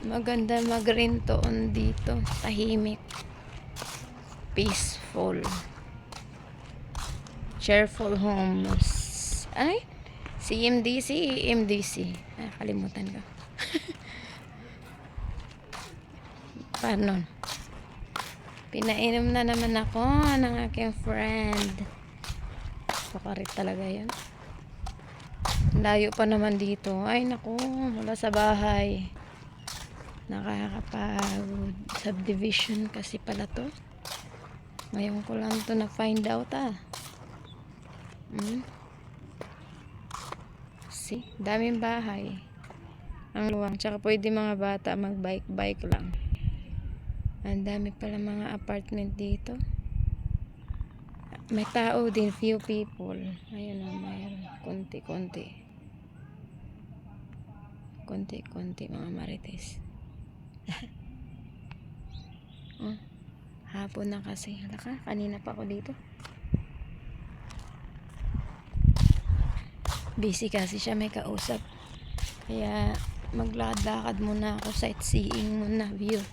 Maganda mag-rintoon dito. Tahimik. Peaceful. Cheerful homes. Ay? CMDC, MDC. Ay, kalimutan ko. Paano? Pinainom na naman ako ng aking friend. Sukarit talaga yun. Layo pa naman dito. Ay, naku. Mula sa bahay. Nakakapagod. Subdivision kasi pala to. Ngayon ko lang to na find out See, daming bahay. Ang luwang. Tsaka pwede mga bata mag-bike lang. Ang dami pala mga apartment dito. May tao din, few people. Ayun na, mayroon. Konti-konti. Konti-konti mga marites. Hapon na kasi. Halaka, kanina pa ako dito. Busy kasi siya, may kausap. Kaya maglakad-lakad muna ako, sightseeing muna, view.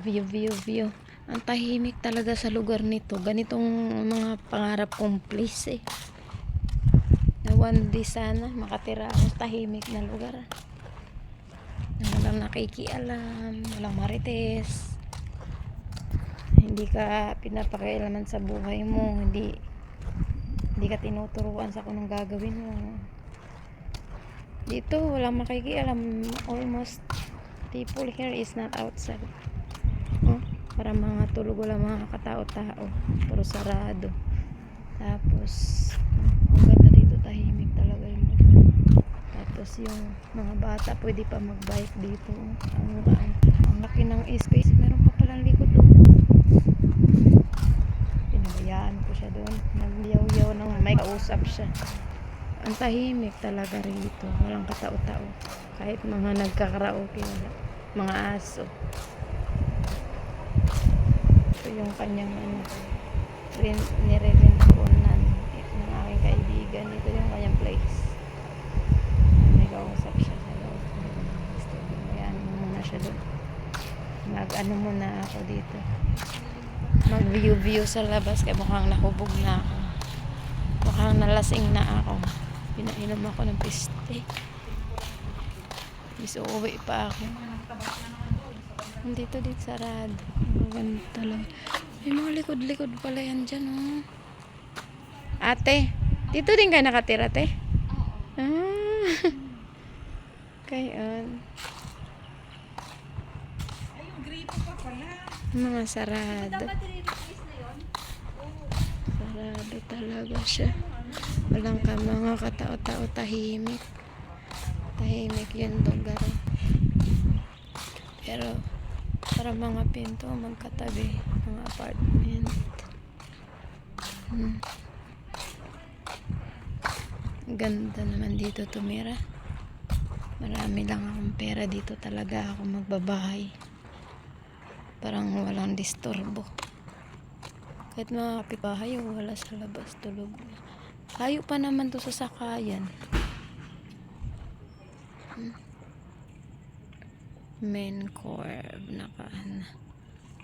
View. Ang tahimik talaga sa lugar nito. Ganitong mga pangarap kong place na one day sana makatira ako sa tahimik na lugar. Na walang nakikialam, walang marites. Hindi ka pinapakialaman sa buhay mo, hindi ka tinuturuan sa kung anong gagawin mo. Dito walang makikialam. Almost people here is not outside. Para mga tulog, wala mga katao-tao, pero sarado. Tapos ang ganda dito, tahimik talaga yung lugar. Tapos yung mga bata pwede pa mag-bike dito. Ang laki ng space. Meron pa palang likod pinabayaan ko siya doon. Nagyaw-yaw ng may kausap siya. Ang tahimik talaga rito. Walang katao-tao. Kahit mga nagkakaraoke, wala. Mga aso. Ito yung kanyang nire-rentunan ng aking kaibigan. Ito yung kanyang place. May kausap siya sa loob. Ayan, muna siya doon. Mag-ano muna ako dito. Mag-view sa labas. Kaya mukhang nakubog na ako. Mukhang nalasing na ako. Pinainom ako ng piste. Uuwi pa ako. Dito sarado. Ganda lang. May mga likod-likod pala yan dyan, Ate, dito din kayo nakatira, te? Kayon. Ay, yung gripo pa pala. Mga sarado. Sarado talaga siya. Walang ka mga katao-tao, tahimik. Tahimik yung lugar. Pero para mga pinto magkatabi, mga apartment. Ganda naman dito tumira. Marami lang akong pera dito, talaga ako magbabahay. Parang walang disturbo. Kahit mga kapitbahay wala sa labas, tulog. Layo pa naman to sa sakayan. Main curve,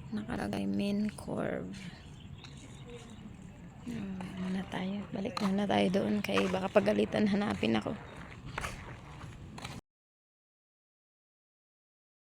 nakalagay main curve. Muna tayo, balik muna tayo doon kay baka pagalitan hanapin ako.